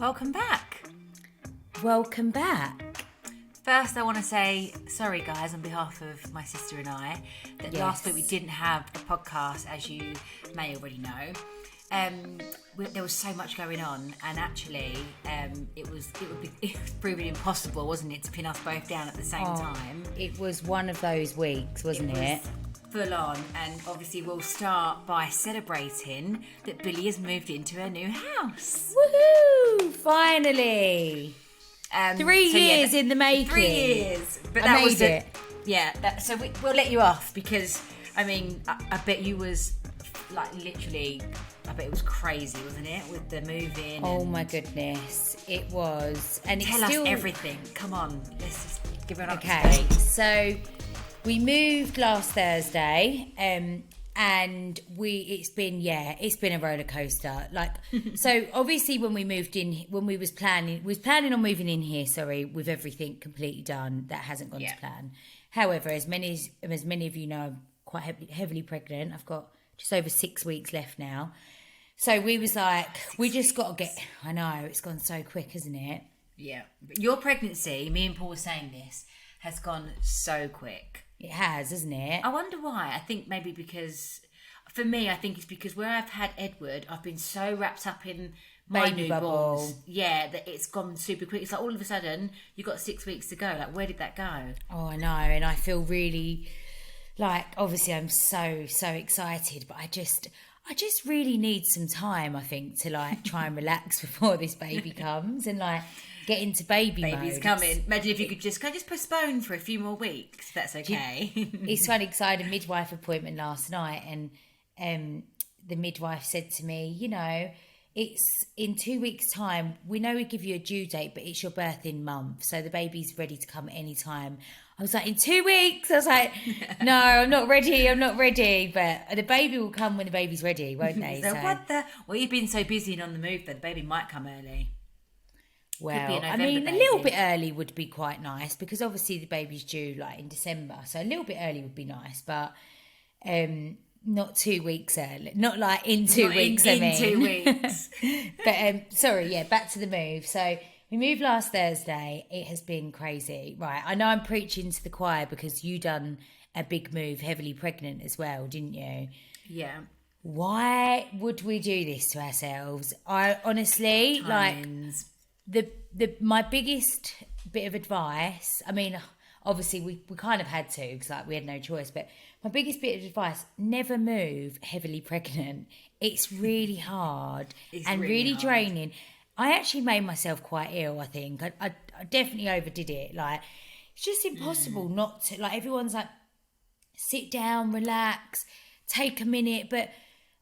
Welcome back. Welcome back. First, I want to say sorry, guys, on behalf of my sister and I, that last week we didn't have a podcast, as you may already know. There was so much going on, and actually, it was proving impossible, wasn't it, to pin us both down at the same time? It was one of those weeks, wasn't it? Full on, and obviously we'll start by celebrating that Billie has moved into her new house. Woohoo! Finally. 3 years in the making. 3 years, but I made it. So we'll let you off because I mean I bet you was like literally. I bet it was crazy, wasn't it, with the move-in? Oh my goodness, it was. And it's Tell still... us everything. Come on, let's just give it up. Okay, so we moved last Thursday, and it's been a roller coaster. Like, so obviously when we moved in, when we was planning on moving in here, with everything completely done, that hasn't gone to plan. However, as many of you know, I'm quite heavily pregnant. I've got just over 6 weeks left now. So we was like, we just got to get, I know, it's gone so quick, isn't it? Yeah. But your pregnancy, me and Paul were saying this, has gone so quick. It has, hasn't it? I wonder why. I think maybe because, for me, I think it's because where I've had Edward, I've been so wrapped up in my Baby newborns. bubble. Yeah, that it's gone super quick. It's like all of a sudden, you've got 6 weeks to go. Like, where did that go? Oh, I know. And I feel really, like, obviously I'm so excited, but I just really need some time, I think, to like try and relax before this baby comes and like get into baby mode. Baby's coming. Imagine if you could just postpone for a few more weeks. That's okay. It's funny because I had a midwife appointment last night, and the midwife said to me, you know, it's in 2 weeks' time. We know we give you a due date, but it's your birthing month, so the baby's ready to come any time. I was like, in 2 weeks? I was like, no, I'm not ready. But the baby will come when the baby's ready, won't they? So what the... Well, you've been so busy and on the move that the baby might come early. Well, I mean, a little bit early would be quite nice because obviously the baby's due like in December. So a little bit early would be nice, but not 2 weeks early. Not like in 2 weeks, I mean. In 2 weeks. But, back to the move. So... we moved last Thursday. It has been crazy. Right, I know I'm preaching to the choir because you done a big move, heavily pregnant as well, didn't you? Yeah. Why would we do this to ourselves? I honestly, Times. like, my biggest bit of advice, I mean, obviously we kind of had to because like, we had no choice, but my biggest bit of advice, never move heavily pregnant. It's really hard and really draining. I actually made myself quite ill, I think. I definitely overdid it. Like, it's just impossible not to... Like, everyone's like, sit down, relax, take a minute. But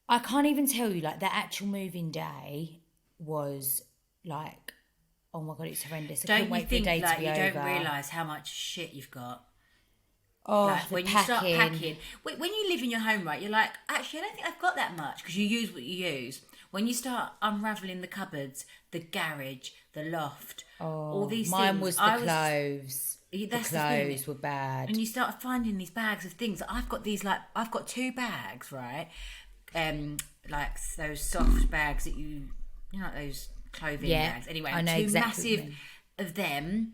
I can't even tell you, like, the actual moving day was, like, oh, my God, it's horrendous. I couldn't wait for the day to be over. You don't realise how much shit you've got. Oh, like, when you start packing. When you live in your home, right, you're like, actually, I don't think I've got that much because you use what you use. When you start unravelling the cupboards, the garage, the loft, all these things. Mine was the clothes. The clothes were bad. And you start finding these bags of things. I've got 2 bags, right? Like those soft bags that you know, like those clothing bags. Anyway, I know 2 exactly massive of them.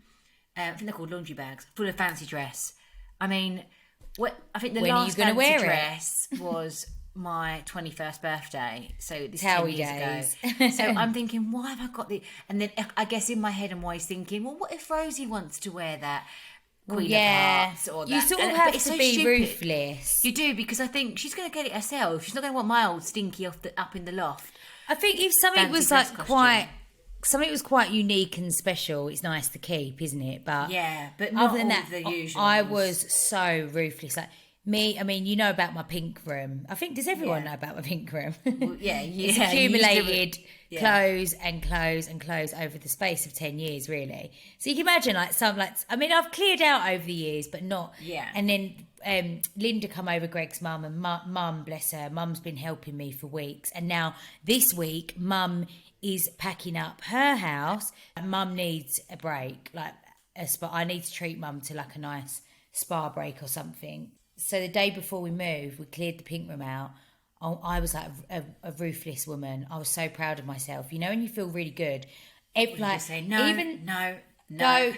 I think they're called laundry bags, full of fancy dress. I mean, I think the last fancy dress was my 21st birthday, so this 10 years ago. So I'm thinking, why have I got the... And then I guess in my head I'm always thinking, well, what if Rosie wants to wear that Queen of Hearts or that? You sort of have to be ruthless. You do, because I think she's going to get it herself. She's not going to want my old stinky up in the loft. I think if something was like something was quite unique and special, it's nice to keep, isn't it? But yeah, but not other than all that, the usual. I was so ruthless. Like, me, I mean, you know about my pink room. I think, does everyone know about my pink room? Well, It's accumulated clothes and clothes and clothes over the space of 10 years, really. So you can imagine, I mean, I've cleared out over the years, but not. Yeah. And then Linda come over, Greg's mum, and mum, bless her, mum's been helping me for weeks. And now this week, mum is packing up her house. And mum needs a break, like a spa. I need to treat mum to like a nice spa break or something. So the day before we moved, we cleared the pink room out. I was like a ruthless woman. I was so proud of myself. You know, when you feel really good. Just say no, even no,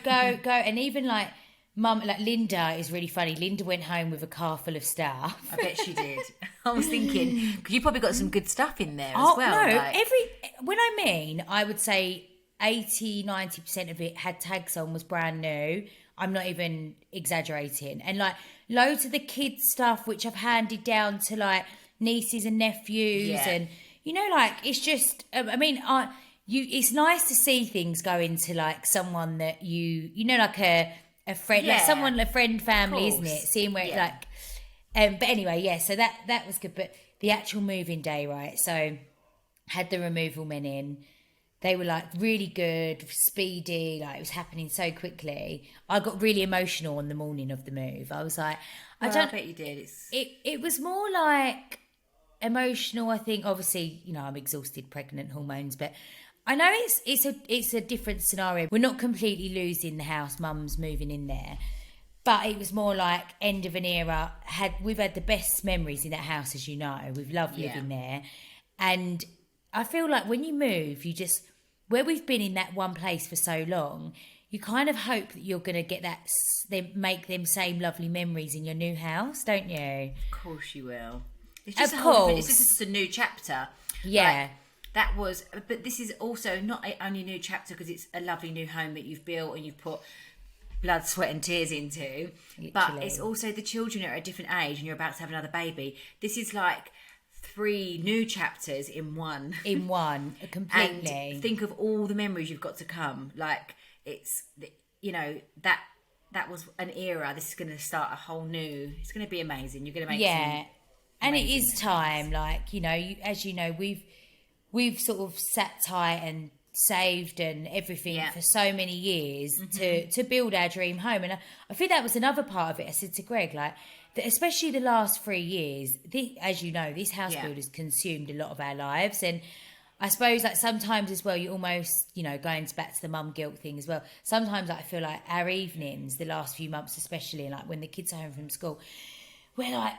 go, and even like Mum, like Linda is really funny. Linda went home with a car full of stuff. I bet she did. I was thinking, because you probably got some good stuff in there as well. No, like... I would say 80-90% of it had tags on, was brand new. I'm not even exaggerating. And like loads of the kids stuff, which I've handed down to like nieces and nephews, and like it's just. It's nice to see things go into like someone that like a friend, like someone, a friend, family, isn't it? Seeing where it like. But anyway, so that was good. But the actual moving day, right? So had the removal men in. They were like really good, speedy, like it was happening so quickly. I got really emotional on the morning of the move. I was like, I bet you did. It was more like emotional, I think. Obviously, I'm exhausted, pregnant, hormones, but I know it's a different scenario. We're not completely losing the house, Mum's moving in there. But it was more like end of an era. We've had the best memories in that house, as you know. We've loved living there. And I feel like when you move, where we've been in that one place for so long, you kind of hope that you're going to get make them same lovely memories in your new house, don't you? Of course you will. It's just it's just a new chapter. Yeah. But this is also not only a new chapter because it's a lovely new home that you've built and you've put blood, sweat and tears into. Literally. But it's also the children are at a different age and you're about to have another baby. This is like 3 new chapters in one. Completely. And think of all the memories you've got to come. Like it's, that was an era. This is going to start a whole new. It's going to be amazing. You're going to make and it is time. Like as you know, we've sort of sat tight and saved and everything for so many years to build our dream home. And I think that was another part of it. I said to Greg, like, especially the last 3 years, as you know, this house build has consumed a lot of our lives. And I suppose like sometimes as well, you almost, going back to the mum guilt thing as well. Sometimes I feel like our evenings, the last few months especially, like when the kids are home from school, we're like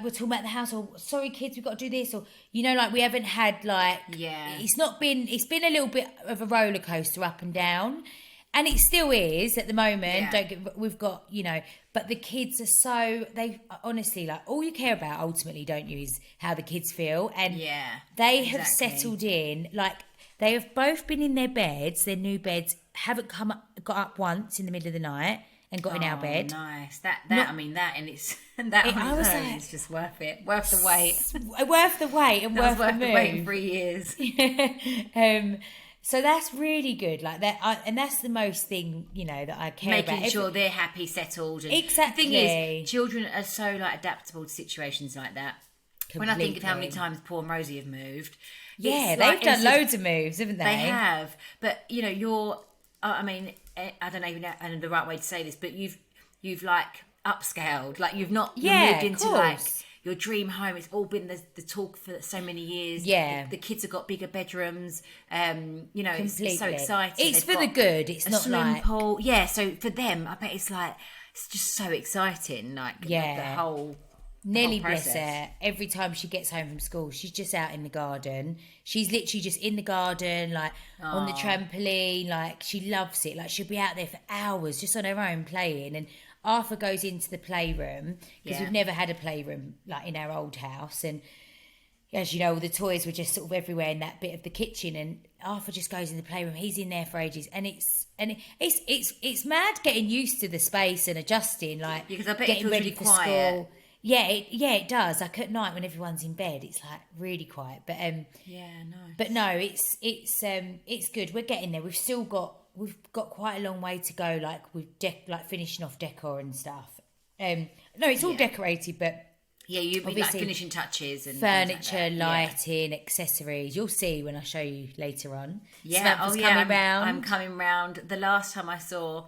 we're talking about the house, or sorry kids, we've got to do this, or like we haven't had like it's been a little bit of a roller coaster up and down, and it still is at the moment. We've got but the kids are they honestly, like, all you care about ultimately, don't you, is how the kids feel, and they have settled in. Like they have both been in their beds, their new beds, haven't got up once in the middle of the night and got in our bed. Nice. That and it's that on its own is just worth it. Worth the wait. Worth the wait and worth the move. The wait in 3 years. So that's really good. Like that, and that's the most thing that I care about. Making sure they're happy, settled. And exactly. The thing is, children are so like adaptable to situations like that. Completely. When I think of how many times Paul and Rosie have moved, they've done loads of moves, haven't they? They have, but you're. I mean, I don't even know the right way to say this, but you've like upscaled, like you've not moved into like your dream home. It's all been the talk for so many years. The kids have got bigger bedrooms. It's so exciting. It's for the good. It's not swimming pool. So for them, I bet it's just so exciting. Like the whole. Nelly, bless her, every time she gets home from school, she's just out in the garden. She's literally just in the garden, like on the trampoline. Like she loves it. Like she'll be out there for hours just on her own playing. And Arthur goes into the playroom because we've never had a playroom like in our old house. And as you know, all the toys were just sort of everywhere in that bit of the kitchen. And Arthur just goes in the playroom. He's in there for ages, and it's mad getting used to the space and adjusting. Like because I bet getting it feels ready really for quiet. school. It does. Like at night when everyone's in bed, it's like really quiet. But nice. But no, it's good. We're getting there. We've got quite a long way to go. Like with finishing off decor and stuff. No, it's all decorated, but you've been like finishing touches and furniture, like lighting, accessories. You'll see when I show you later on. I'm coming round. The last time I saw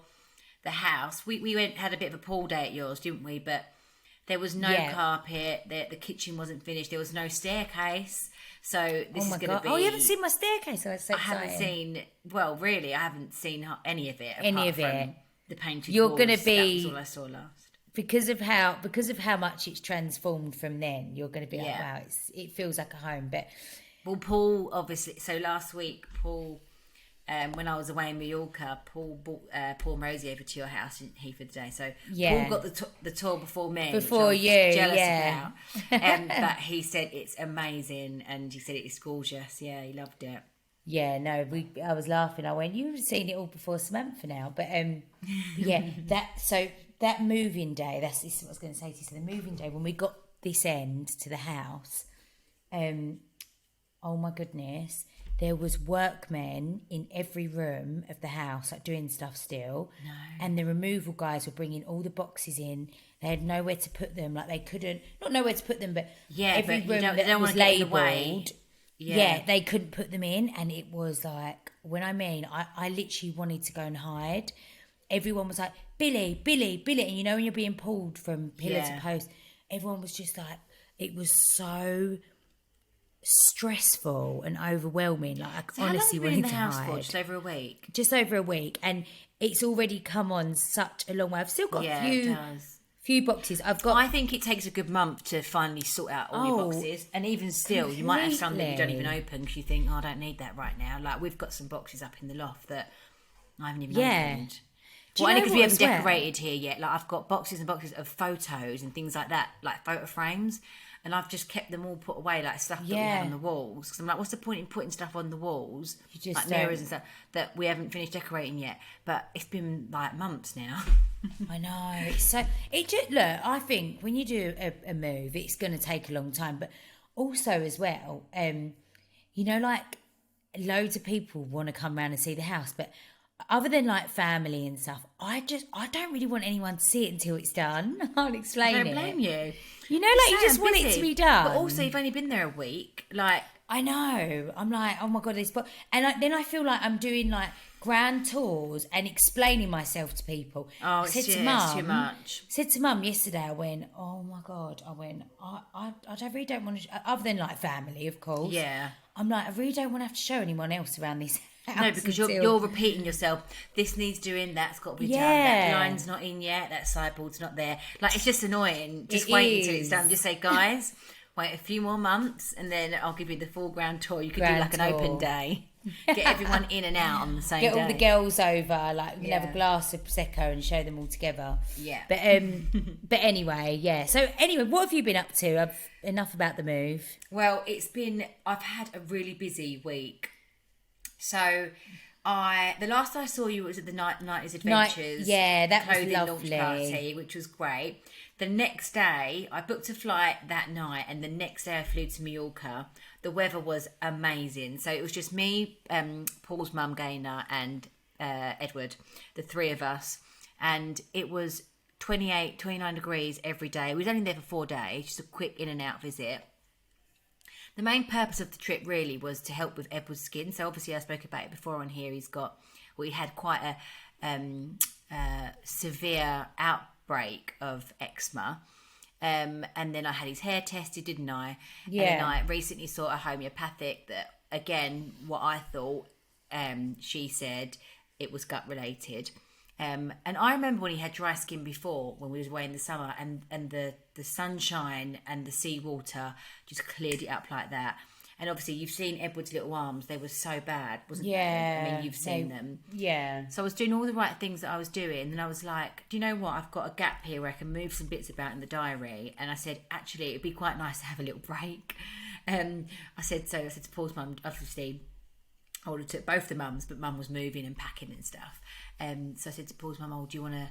the house, we had a bit of a pool day at yours, didn't we? But there was no carpet. The kitchen wasn't finished. There was no staircase. So this is going to be... Oh, you haven't seen my staircase? I haven't seen... Well, really, I haven't seen any of it. The painted You're walls. Going to be... That was all I saw last. Because of how much it's transformed from then, you're going to be like, wow, it feels like a home. But Paul, obviously... So last week, Paul when I was away in Mallorca, Paul brought Paul and Rosie over to your house in Heathrow today. So Yeah. Paul got the tour before me. Before which I was you, jealous yeah. about. But he said it's amazing, and he said it's gorgeous. Yeah, he loved it. Yeah, no, I was laughing. I went, you've seen it all before Samantha now. But yeah, that moving day, this is what I was going to say to you. So the moving day, when we got this end to the house, oh my goodness, there was workmen in every room of the house, like doing stuff still. No. And the removal guys were bringing all the boxes in. They had nowhere to put them. Like they couldn't, not nowhere to put them, but every room that was labelled. Yeah, they couldn't put them in, and it was like, I literally wanted to go and hide. Everyone was like, Billie, Billie, Billie, and you know when you're being pulled from pillar to post, everyone was just like, it was so stressful and overwhelming. Like I honestly wanted to hide. For? Just over a week. Just over a week, and it's already come on such a long way. I've still got few boxes. I think it takes a good month to finally sort out all your boxes, and even still, you might have some that you don't even open because you think, I don't need that right now. Like we've got some boxes up in the loft that I haven't even opened. Well, only because we haven't decorated here yet. Like I've got boxes and boxes of photos and things like that, like photo frames, and I've just kept them all put away, like stuff that we have on the walls. Because I'm like, what's the point in putting stuff on the walls, like mirrors and stuff that we haven't finished decorating yet? But it's been like months now. I know. So look, I think when you do a move, it's going to take a long time, but also as well, you know, like loads of people want to come around and see the house, but other than like family and stuff, I don't really want anyone to see it until it's done. I'll explain it. I don't blame you. You know, like you just want it to be done. But also, you've only been there a week. Like I know. I'm like, oh my God, this book. And then I feel like I'm doing like grand tours and explaining myself to people. Oh, it's too much. Said to Mum yesterday, I went, oh my God, I really don't want to, other than like family, of course. Yeah. I'm like, I really don't want to have to show anyone else around this house. No, because you're repeating yourself. This needs doing, that's got to be done. That line's not in yet, that sideboard's not there. Like, it's just annoying. Just wait until it's done. Just say, guys, wait a few more months and then I'll give you the full grand tour. You could do like an open day. Get everyone in and out on the same day. Get all the girls over, like we'll have a glass of Prosecco and show them all together. Yeah. But anyway, yeah. So anyway, what have you been up to? Enough about the move. Well, I've had a really busy week. So the last I saw you was at the 90s Adventures. That was lovely. Launch party, which was great. The next day, I booked a flight that night, and the next day I flew to Mallorca. The weather was amazing. So it was just me, Paul's mum, Gaynor, and Edward, the three of us. And it was 28, 29 degrees every day. We was only there for 4 days, just a quick in and out visit. The main purpose of the trip really was to help with Edward's skin. So obviously I spoke about it before on here. He had quite a severe outbreak of eczema. And then I had his hair tested, didn't I? Yeah. And then I recently saw a homeopathic that, again, what I thought, she said it was gut related. And I remember when he had dry skin before, when we was away in the summer, and the sunshine and the seawater just cleared it up like that. And obviously you've seen Edward's little arms, they were so bad, wasn't they? I mean, you've seen them. Yeah. So I was doing all the right things that I was doing, and I was like, do you know what? I've got a gap here where I can move some bits about in the diary. And I said, actually, it'd be quite nice to have a little break. I said to Paul's mum, obviously, I would have took both the mums, but mum was moving and packing and stuff. So I said to Paul's mum, do you want to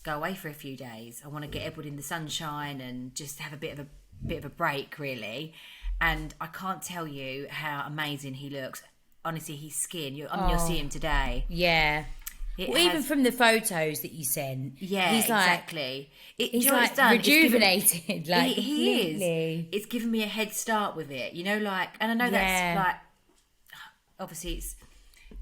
go away for a few days? I want to get Edward in the sunshine and just have a bit of a break, really. And I can't tell you how amazing he looks. Honestly, his skin, you'll see him today. Yeah. Even from the photos that you sent. Yeah, he's exactly. He's like rejuvenated. He is. It's given me a head start with it. You know, like, and I know that's like, obviously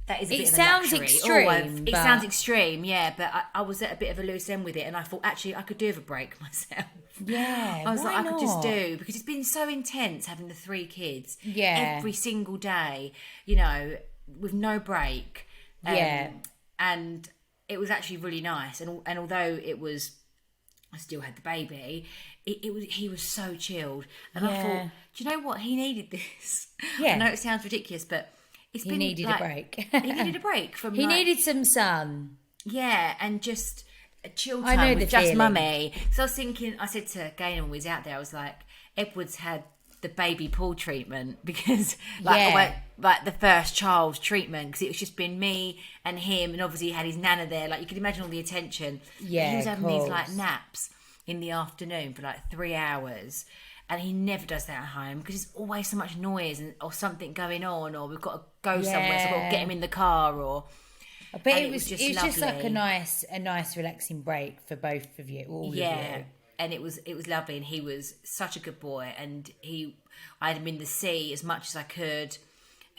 that is a bit of a luxury. Extreme. It sounds extreme, yeah, but I was at a bit of a loose end with it, and I thought, actually, I could do with a break myself. Yeah, I was like, I could just do, because it's been so intense having the 3 kids every single day, you know, with no break. And it was actually really nice. And although I still had the baby, he was so chilled. And I thought, do you know what? He needed this. Yeah. I know it sounds ridiculous, but It's he been, needed a break. He needed a break from. He needed some sun. Yeah, and just a chill I time know with the just feeling. mummy. So I was thinking, I said to Gaynor when we was out there, I was like, Edward's had the baby Paul treatment because like the first child treatment, because it was just been me and him, and obviously he had his nana there. Like you can imagine all the attention. Yeah, he was having these like naps in the afternoon for like 3 hours, and he never does that at home because there's always so much noise or something going on, or we've got to go somewhere, so I've got to get him in the car, or. I bet it was just like a nice relaxing break for both of you, all of you. And it was lovely, and he was such a good boy, and I had him in the sea as much as I could,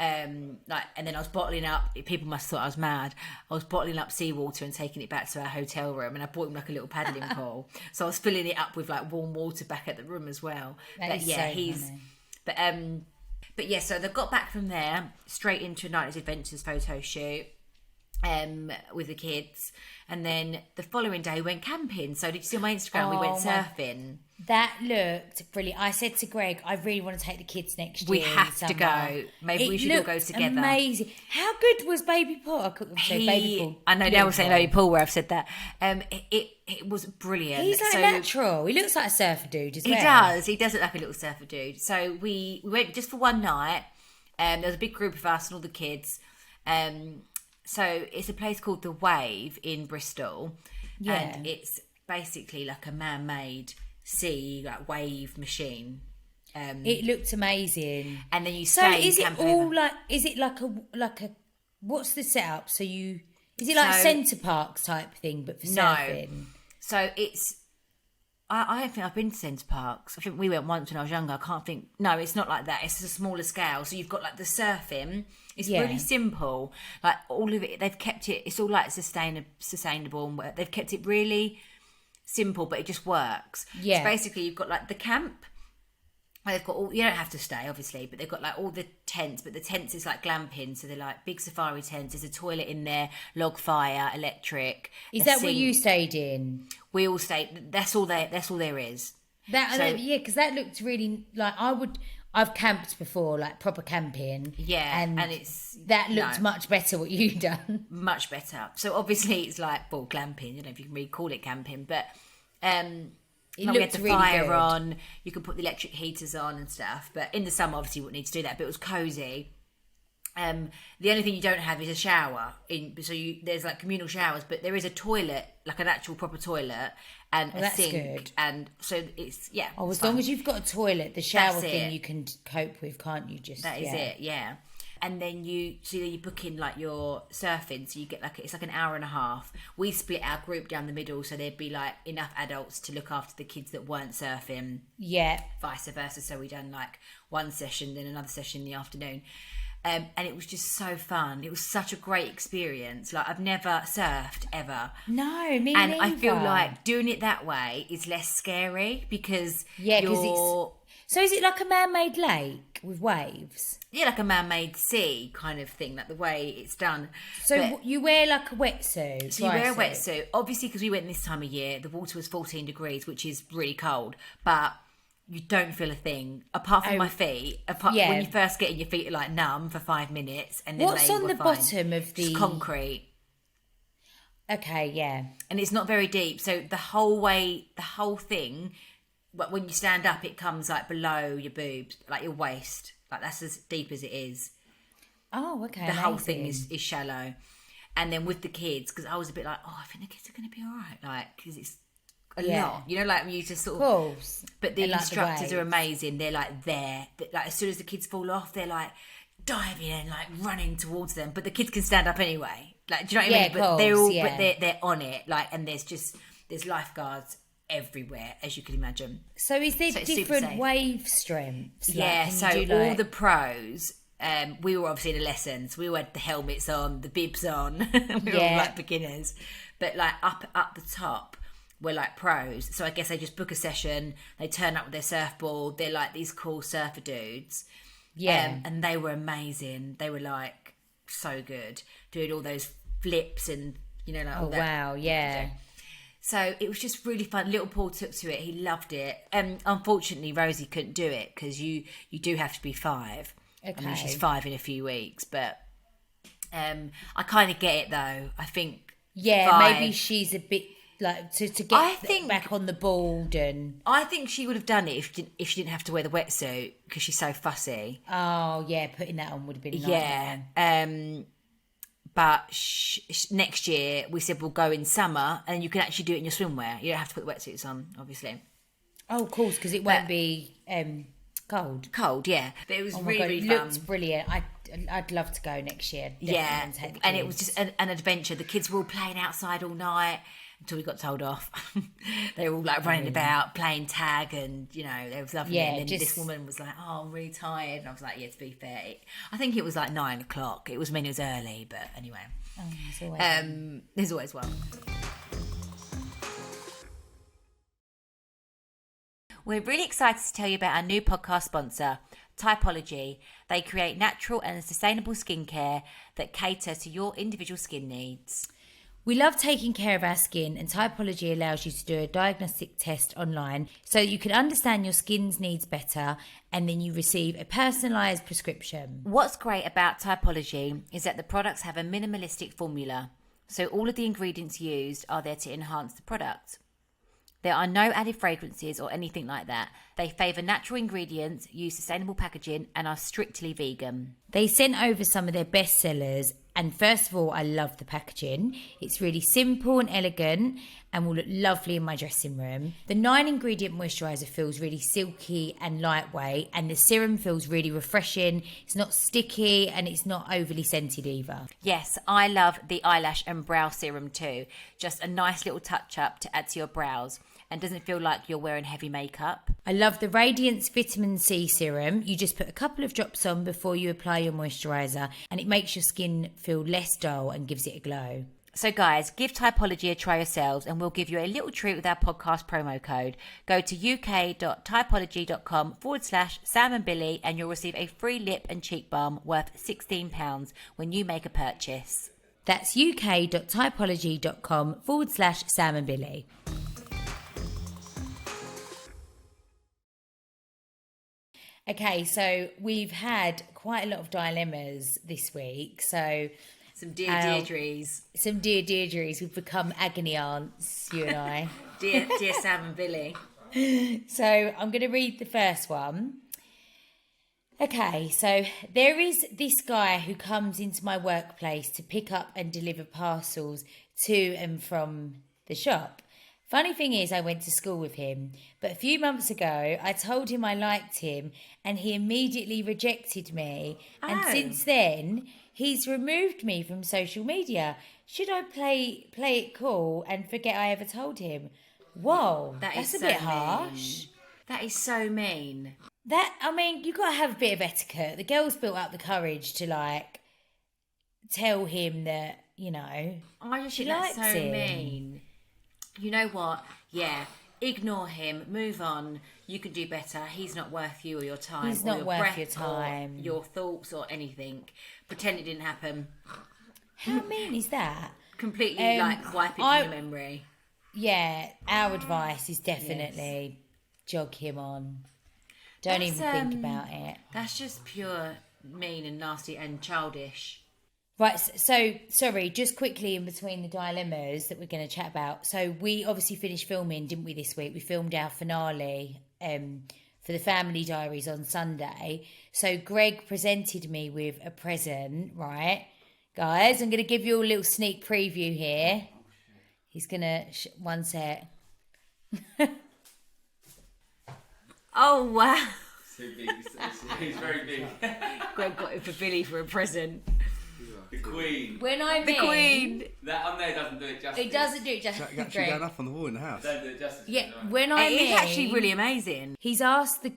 and then I was bottling up. People must have thought I was mad. I was bottling up seawater and taking it back to our hotel room, and I bought him like a little paddling pool. So I was filling it up with like warm water back at the room as well. But yeah, so they got back from there straight into a Nightly's Adventures photo shoot. With the kids, and then the following day we went camping. So did you see on my Instagram we went surfing? That looked brilliant. I said to Greg, I really want to take the kids next year. We have to go. Maybe we should all go together. Amazing. How good was Baby Paul? I couldn't say Baby Paul. I know now we're saying Baby Paul where I've said that. It was brilliant. He's like natural. He looks like a surfer dude as well. He does. He does look like a little surfer dude. So we went just for one night. There was a big group of us and all the kids. So it's a place called The Wave in Bristol, and it's basically like a man-made sea like wave machine. It looked amazing. And then you stay. So is it all like? Is it like a? What's the setup? So is it like Centre Parks type thing, but for surfing? No. So it's. I don't think I've been to Centre Parks. I think we went once when I was younger. I can't think. No, it's not like that. It's a smaller scale. So you've got like the surfing. It's really simple. Like all of it, they've kept it. It's all like sustainable, and they've kept it really simple, but it just works. Yeah. So basically, you've got like the camp. They've got all. You don't have to stay, obviously, but they've got like all the tents. But the tents is like glamping, so they're like big safari tents. There's a toilet in there, log fire, electric. Is that what you stayed in? We all stayed. That's all there is. Because that looked really like I've camped before, like proper camping. Yeah, and that looked much better. What you done? Much better. So obviously it's like glamping. I don't know if you can really call it camping, but it we had the really fire good. on. You can put the electric heaters on and stuff. But in the summer, obviously, you wouldn't need to do that. But it was cozy. The only thing you don't have is a shower. There's like communal showers, but there is a toilet, like an actual proper toilet, and a sink. Good. And so it's as long as you've got a toilet, the shower thing you can cope with, can't you? That is it. Yeah. And then you book in like your surfing, so you get like it's like an hour and a half. We split our group down the middle, so there'd be like enough adults to look after the kids that weren't surfing. Yeah. Vice versa. So we done like one session, then another session in the afternoon. And it was just so fun. It was such a great experience. Like I've never surfed ever. No, me and neither. I feel like doing it that way is less scary because So is it like a man-made lake with waves? Yeah, like a man-made sea kind of thing, like the way it's done. So you wear like a wetsuit? So you wear a wetsuit. Obviously, because we went this time of year, the water was 14 degrees, which is really cold. But you don't feel a thing, apart from my feet. When you first get in, your feet are like numb for 5 minutes. And then what's on the bottom of the... It's concrete. Okay, yeah. And it's not very deep. So the whole thing... But when you stand up, it comes like below your boobs, like your waist. Like that's as deep as it is. Oh, okay. The whole thing is shallow. And then with the kids, because I was a bit like, I think the kids are going to be all right. Like, because it's a lot. You know, like you just sort of... course. But the instructors are amazing. They're like there. Like as soon as the kids fall off, they're like diving and like running towards them. But the kids can stand up anyway. Like, do you know what I mean? But they're all, but they're on it. Like, and there's lifeguards everywhere, as you can imagine. So is there different wave strengths? Yeah, so all the pros, we were obviously in the lessons. We had the helmets on, the bibs on. We were all like beginners. But like up the top, we're like pros. So I guess they just book a session, they turn up with their surfboard, they're like these cool surfer dudes. Yeah. And they were amazing. They were like so good, doing all those flips and, you know, like all that. Wow, yeah. So it was just really fun. Little Paul took to it. He loved it. Unfortunately, Rosie couldn't do it because you do have to be 5. I mean, she's 5 in a few weeks, but I kind of get it though. I think maybe she's a bit like to get back on the board, and I think she would have done it if she didn't have to wear the wetsuit because she's so fussy. Oh yeah, putting that on would have been a nightmare. But next year we said we'll go in summer, and you can actually do it in your swimwear. You don't have to put the wetsuits on, obviously. Oh, of course, because it won't be cold. Cold, yeah. But it was really fun. It looked brilliant. I'd love to go next year. Definitely. And it was just an adventure. The kids were all playing outside all night until we got told off. They were all like running about, playing tag, and they was lovely. Yeah, and then this woman was like, "Oh, I'm really tired," and I was like, "Yeah, to be fair, I think it was like 9 o'clock. It was early, but anyway." There's always one. We're really excited to tell you about our new podcast sponsor, Typology. They create natural and sustainable skincare that cater to your individual skin needs. We love taking care of our skin, and Typology allows you to do a diagnostic test online so that you can understand your skin's needs better, and then you receive a personalised prescription. What's great about Typology is that the products have a minimalistic formula, so all of the ingredients used are there to enhance the product. There are no added fragrances or anything like that. They favour natural ingredients, use sustainable packaging, and are strictly vegan. They sent over some of their best sellers, and first of all, I love the packaging. It's really simple and elegant and will look lovely in my dressing room. The 9-ingredient moisturiser feels really silky and lightweight, and the serum feels really refreshing. It's not sticky and it's not overly scented either. Yes, I love the eyelash and brow serum too. Just a nice little touch-up to add to your brows, and doesn't feel like you're wearing heavy makeup. I love the Radiance Vitamin C Serum. You just put a couple of drops on before you apply your moisturiser, and it makes your skin feel less dull and gives it a glow. So guys, give Typology a try yourselves, and we'll give you a little treat with our podcast promo code. Go to uk.typology.com/Sam and Billie, and you'll receive a free lip and cheek balm worth £16 when you make a purchase. That's uk.typology.com/Sam and Billie. Okay, so we've had quite a lot of dilemmas this week. So some dear Deirdres. Some dear Deirdres. We've become agony aunts, you and I. dear Sam and Billie. So I'm going to read the first one. Okay, so there is this guy who comes into my workplace to pick up and deliver parcels to and from the shop. Funny thing is, I went to school with him, but a few months ago, I told him I liked him, and he immediately rejected me. Oh. And since then, he's removed me from social media. Should I play it cool and forget I ever told him? Whoa, that's a bit harsh. That is so mean. You got to have a bit of etiquette. The girl's built up the courage to, tell him that, I just think that's so mean. You know what? Yeah, ignore him, move on. You can do better. He's not worth you or your time. He's not worth your time. Or your thoughts or anything. Pretend it didn't happen. How mean is that? Completely, wipe it from your memory. Yeah, our advice is definitely jog him on. Don't even think about it. That's just pure mean and nasty and childish. Right, so, sorry, just quickly in between the dilemmas that we're going to chat about. So we obviously finished filming, didn't we, this week? We filmed our finale for the Family Diaries on Sunday. So Greg presented me with a present, right? Guys, I'm going to give you a little sneak preview here. He's going to... one sec. Oh, wow. He's very big. Greg got it for Billie for a present. The Queen. When I the Queen. That on there doesn't do it justice. It doesn't do it justice. It's actually going up on the wall in the house. Don't do it justice. Yeah, when I mean, it's actually really amazing. He's asked the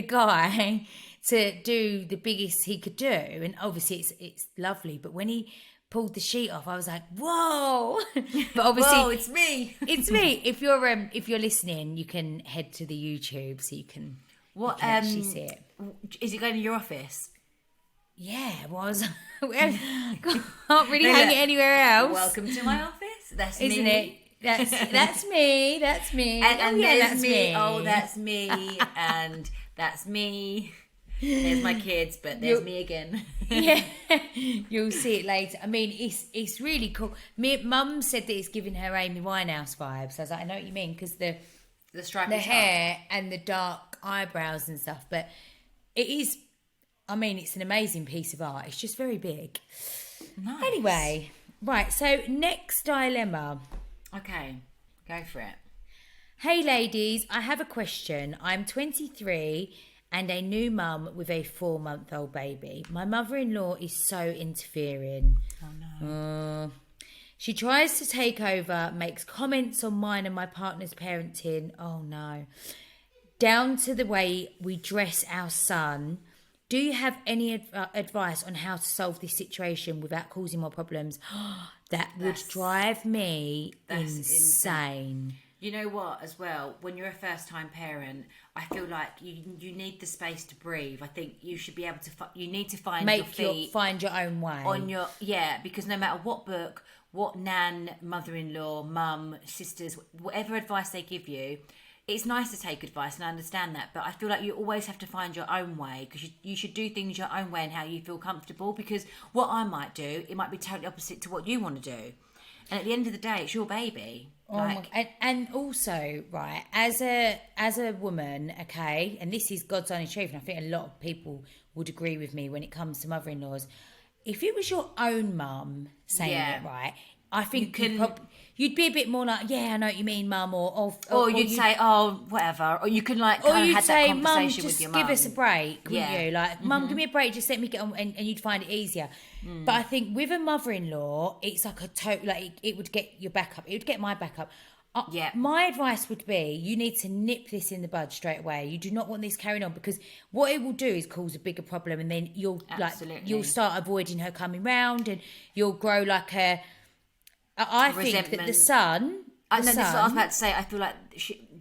guy to do the biggest he could do, and obviously it's lovely. But when he pulled the sheet off, I was like, "Whoa!" But obviously, whoa, it's me. It's me. If you're listening, you can head to the YouTube so you can actually see it. Is it going to your office? Yeah, it was. Can't really hang it anywhere else. Welcome to my office. That's Isn't me. It? That's me. That's me. And yeah, there's that's me. me. Oh, that's me. And that's me. There's my kids, but there's me again. Yeah, you'll see it later. I mean, it's really cool. Mum said that it's giving her Amy Winehouse vibes. I was like, I know what you mean, because the stripy the hair and the dark eyebrows and stuff. But it is, I mean, it's an amazing piece of art. It's just very big. Nice. Anyway, right. So next dilemma. Okay, go for it. Hey ladies, I have a question. I'm 23 and a new mum with a 4-month-old baby. My mother-in-law is so interfering. Oh no. She tries to take over, makes comments on mine and my partner's parenting. Oh no. Down to the way we dress our son. Do you have any advice on how to solve this situation without causing more problems? That would drive me insane. You know what, as well, when you're a first-time parent, I feel like you need the space to breathe. I think you should be able to, you need to find your feet. Find your own way. Because no matter what book, what nan, mother-in-law, mum, sisters, whatever advice they give you, it's nice to take advice, and I understand that, but I feel like you always have to find your own way, because you should do things your own way and how you feel comfortable, because what I might do, it might be totally opposite to what you want to do. And at the end of the day, it's your baby. And also, right, as a woman, okay, and this is God's honest truth, and I think a lot of people would agree with me when it comes to mother-in-laws. If it was your own mum saying it, right, I think you'd be a bit more like, yeah, I know what you mean, mum, or you'd say, oh, whatever, or you can like kind of have that conversation with your mum. Give us a break, wouldn't you? Like, mum, give me a break, just let me get on, and you'd find it easier. But I think with a mother-in-law, it's like a total, like it would get your back up. It would get my back up. My advice would be, you need to nip this in the bud straight away. You do not want this carrying on, because what it will do is cause a bigger problem, and then you'll start avoiding her coming round, and you'll grow like a. I think that the son. This is what I was about to say. I feel like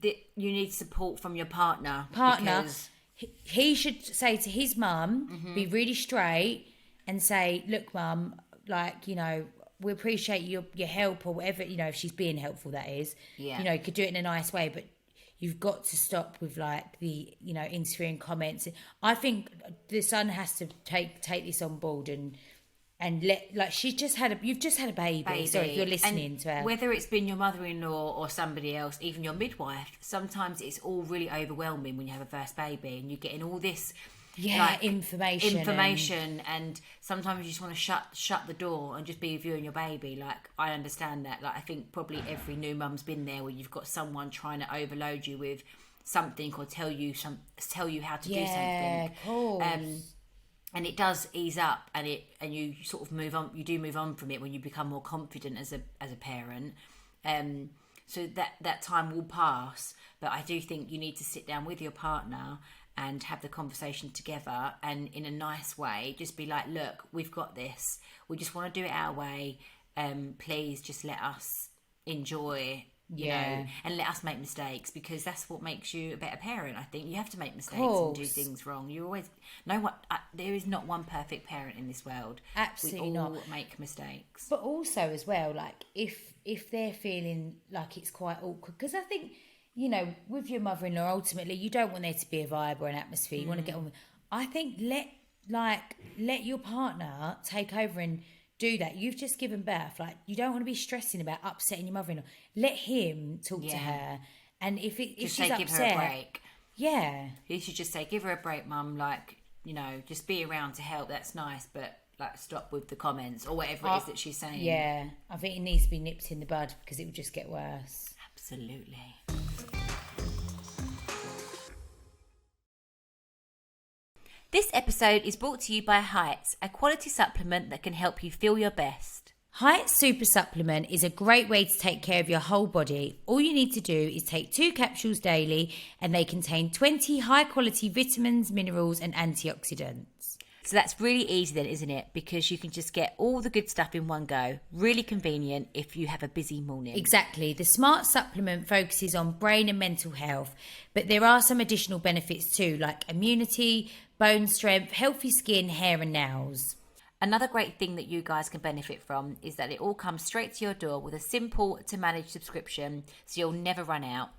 you need support from your partner. He should say to his mum, be really straight, and say, look, mum, like, you know, we appreciate your help, or whatever, you know, if she's being helpful, that is. Yeah. You know, you could do it in a nice way, but you've got to stop with like the, you know, interfering comments. I think the son has to take this on board and let, like, you've just had a baby. Sorry if you're listening to her. Whether it's been your mother-in-law or somebody else, even your midwife, sometimes it's all really overwhelming when you have a first baby and you're getting all this information, and sometimes you just want to shut the door and just be with you and your baby. Like, I understand that. Like, I think probably every new mum's been there, where you've got someone trying to overload you with something, or tell you how to do something. Yeah, of course. And it does ease up, and you sort of move on. You do move on from it when you become more confident as a parent. So that time will pass. But I do think you need to sit down with your partner and have the conversation together, and in a nice way, just be like, look, we've got this. We just want to do it our way. Please just let us enjoy. You know, and let us make mistakes, because that's what makes you a better parent. I think you have to make mistakes and do things wrong. You always know there is not one perfect parent in this world. Absolutely we all not. make mistakes. But also as well, like if they're feeling like it's quite awkward, because I think, you know, with your mother-in-law, ultimately you don't want there to be a vibe or an atmosphere. You want to get on with. I think let your partner take over and do that. You've just given birth. Like, you don't want to be stressing about upsetting your mother-in-law. Let him talk to her, and if she's upset, give her a break. Yeah, you should just say, give her a break, mum. Like, you know, just be around to help. That's nice, but like, stop with the comments or whatever it is that she's saying. Yeah, I think it needs to be nipped in the bud, because it would just get worse. Absolutely. This episode is brought to you by Heights, a quality supplement that can help you feel your best. Heights Super Supplement is a great way to take care of your whole body. All you need to do is take 2 capsules daily, and they contain 20 high-quality vitamins, minerals and antioxidants. So that's really easy then, isn't it? Because you can just get all the good stuff in one go. Really convenient if you have a busy morning. Exactly. The Smart Supplement focuses on brain and mental health, but there are some additional benefits too, like immunity, bone strength, healthy skin, hair and nails. Another great thing that you guys can benefit from is that it all comes straight to your door with a simple to manage subscription, so you'll never run out.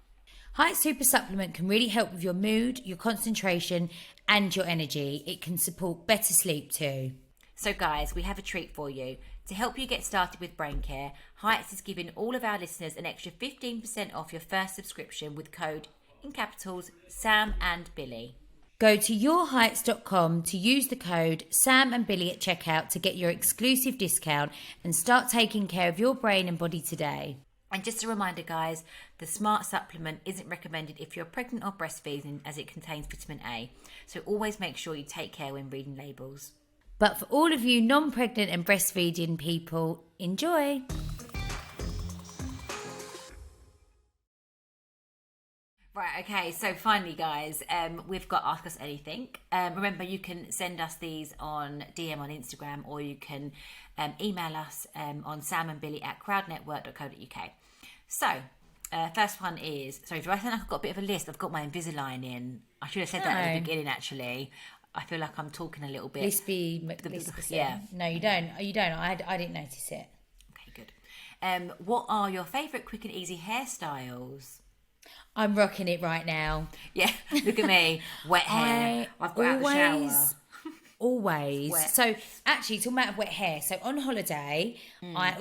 Height Super Supplement can really help with your mood, your concentration, and your energy. It can support better sleep too. So guys, we have a treat for you. To help you get started with brain care, Heights is giving all of our listeners an extra 15% off your first subscription with code, in capitals, Sam and Billie. Go to yourheights.com to use the code Sam and Billie at checkout to get your exclusive discount and start taking care of your brain and body today. And just a reminder, guys, the Smart Supplement isn't recommended if you're pregnant or breastfeeding, as it contains vitamin A. So always make sure you take care when reading labels. But for all of you non-pregnant and breastfeeding people, enjoy. Right, okay, so finally, guys, we've got Ask Us Anything. Remember, you can send us these on DM on Instagram, or you can email us on samandbillie@crowdnetwork.co.uk. So, first one is, sorry, do I think I've got a bit of a list? I've got my Invisalign in. I should have said that at the beginning, actually. I feel like I'm talking a little bit. Lispy. Yeah. No, you don't. You don't. I didn't notice it. Okay, good. What are your favourite quick and easy hairstyles? I'm rocking it right now. Yeah, look at me. Wet hair. I've got out the shower. Always. Wet. So, actually, talking about wet hair. So, on holiday, I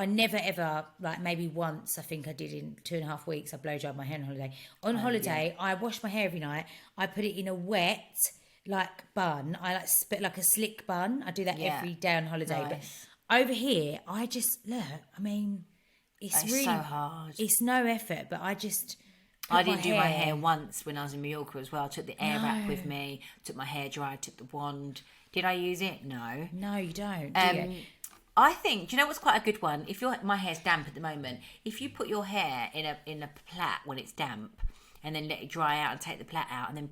never ever, like maybe once, I think I did in 2.5 weeks, I blow dried my hair on holiday. On holiday, I wash my hair every night. I put it in a wet, like, bun. I like spit like a slick bun. I do that every day on holiday. Nice. But over here, I just, look, I mean, it's really so hard. It's no effort, but I just... I didn't do my hair once when I was in Mallorca as well. I took the air wrap with me, took my hair dryer, took the wand. Did I use it? No. No, you don't, do you? I think, do you know what's quite a good one? If my hair's damp at the moment, if you put your hair in a plait when it's damp and then let it dry out and take the plait out and then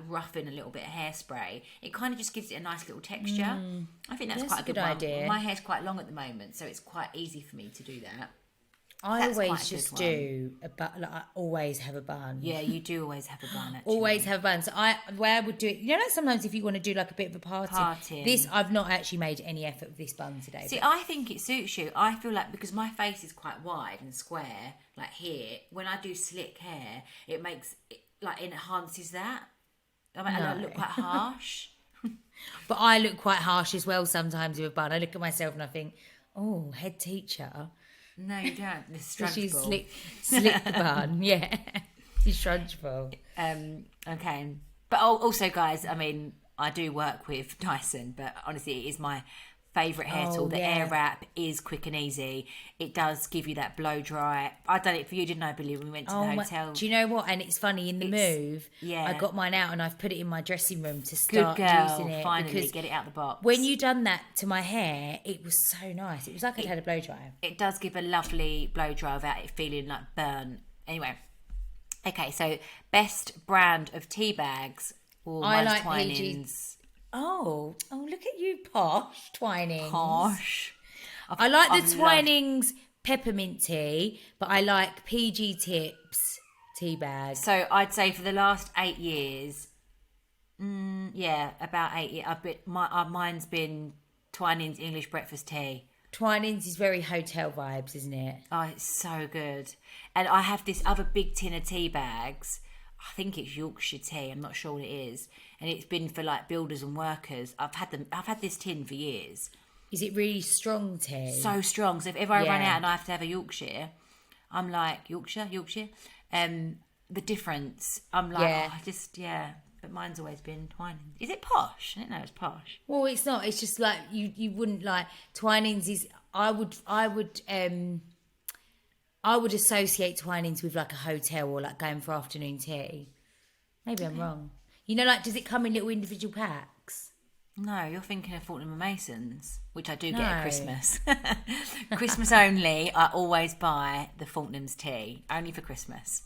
rough in a little bit of hairspray, it kind of just gives it a nice little texture. I think that's quite a good idea. My hair's quite long at the moment, so it's quite easy for me to do that. I always just do a bun. Like, I always have a bun. Yeah, you do always have a bun. Actually. Always have a bun. So where I would do it, you know, like sometimes if you want to do like a bit of a party. This, I've not actually made any effort with this bun today. See, I think it suits you. I feel like because my face is quite wide and square, like here, when I do slick hair, it makes it enhances that. I mean, I look quite harsh. But I look quite harsh as well sometimes with a bun. I look at myself and I think, oh, head teacher. No, you don't. It's She's struggle. slick the bun, yeah. She's struggle. Okay. But also, guys, I mean, I do work with Dyson, but honestly, it is my favourite hair tool. The air wrap is quick and easy. It does give you that blow dry. I done it for you, didn't I, Billie, when we went to the hotel? Do you know what? And it's funny, in the move, I got mine out and I've put it in my dressing room to start using it. Finally, get it out the box. When you done that to my hair, it was so nice. It was like I'd had a blow dry. It does give a lovely blow dry without it feeling like burn. Anyway, okay, so best brand of tea bags. I like Twinings. Oh, look at you, posh Twinings. Posh. I like the Twinings peppermint tea, but I like PG Tips tea bags. So I'd say for the last 8 years, about 8 years, mine's been Twinings English breakfast tea. Twinings is very hotel vibes, isn't it? Oh, it's so good. And I have this other big tin of tea bags. I think it's Yorkshire tea. I'm not sure what it is. And it's been for like builders and workers. I've had this tin for years. Is it really strong tea? So strong. So if ever I run out and I have to have a Yorkshire, I'm like, Yorkshire. The difference, I'm like, But mine's always been Twinings. Is it posh? I didn't know it's posh. Well, it's not. It's just like you wouldn't like Twinings is. I would associate Twinings with like a hotel or like going for afternoon tea. Maybe I'm wrong. You know, like, does it come in little individual packs? No, you're thinking of Fortnum & Masons, which I do get at Christmas. Christmas only, I always buy the Fortnum's tea, only for Christmas.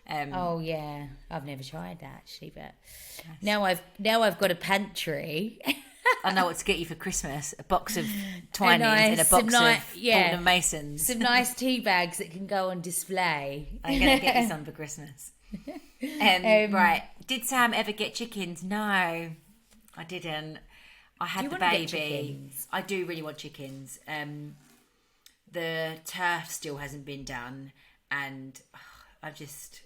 Oh yeah, I've never tried that actually, but now I've got a pantry. I know what to get you for Christmas: a box of Twinings and a box of Fortnum & Masons. Some nice tea bags that can go on display. I'm gonna get you some for Christmas. Right? Did Sam ever get chickens? No, I didn't. I had the baby. I do really want chickens. The turf still hasn't been done, and I just,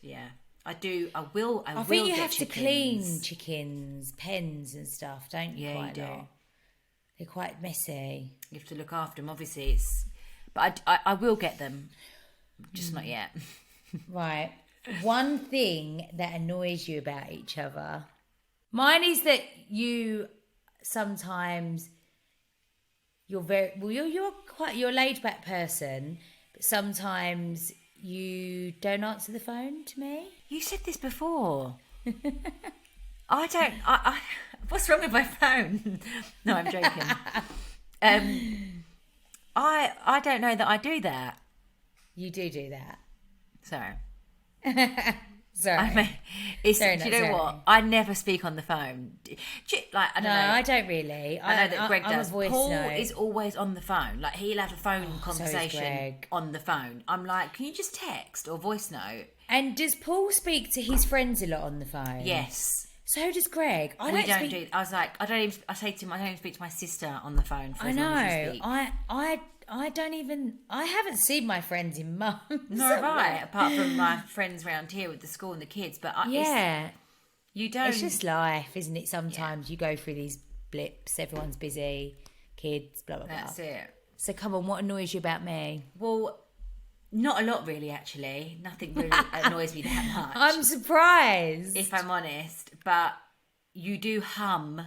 I do. I will. I think will you get have chickens. to clean chickens, pens and stuff, don't you? Yeah, quite you a do. lot. They're quite messy. You have to look after them. Obviously, but I will get them. Just not yet. Right. One thing that annoys you about each other. Mine is that you sometimes you're you're a laid back person, but sometimes you don't answer the phone to me. You said this before. I don't. I what's wrong with my phone? No, I'm joking. I don't know that I do that. You do that. Sorry. Sorry. I mean, do you know what? Sorry. I never speak on the phone. I don't know. I don't really. I know that Greg I'm does. a voice Paul note. is always on the phone. Like, he'll have a phone So is conversation Greg. on the phone. I'm like, can you just text or voice note? And does Paul speak to his friends a lot on the phone? Yes. So does Greg. I was like, I say to him, I don't even speak to my sister on the phone for I as long as you know. speak. I don't even. I haven't seen my friends in months. Nor have I, apart from my friends around here with the school and the kids. But you don't. It's just life, isn't it? Sometimes you go through these blips. Everyone's busy, kids, blah blah blah. That's it. So come on, what annoys you about me? Well, not a lot really. Actually, nothing really annoys me that much. I'm surprised. If I'm honest, but you do hum.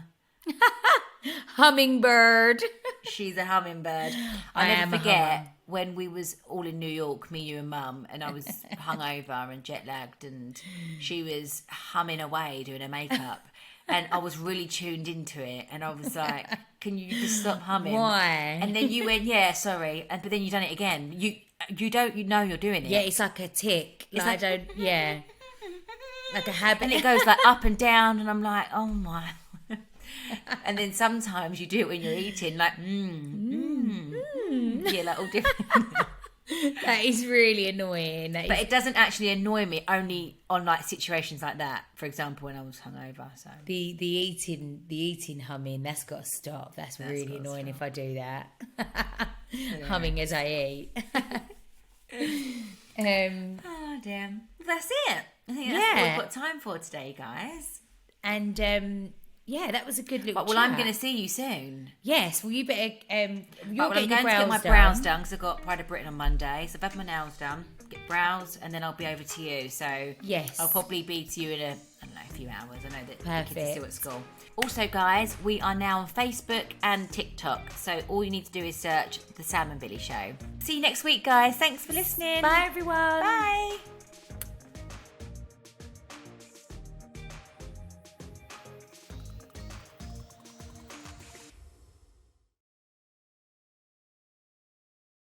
Hummingbird. She's a hummingbird. I never forget when we was all in New York, me, you and Mum, and I was hungover and jet lagged, and she was humming away doing her makeup, and I was really tuned into it, and I was like, "Can you just stop humming?" Why? And then you went, "Yeah, sorry," but then you done it again. You know you're doing it. Yeah, it's like a tick. Like, like a habit. And it goes like up and down, and I'm like, "Oh my." And then sometimes you do it when you're eating, like yeah, like all different. That is really annoying. But it doesn't actually annoy me, only on like situations like that. For example, when I was hungover. So the eating humming, that's got to stop. That's really annoying if I do that. Humming as I eat. Oh damn, that's it. I think that's what we've got time for today, guys. And yeah, that was a good little. Well, I'm going to see you soon. Yes, well, you better. I'm going to get my brows done because I've got Pride of Britain on Monday. So I've had my nails done, get brows, and then I'll be over to you. So yes, I'll probably be to you in a few hours. I know that Perfect. the kids are still at school. Also, guys, we are now on Facebook and TikTok. So all you need to do is search The Sam and Billie Show. See you next week, guys. Thanks for listening. Bye, everyone. Bye.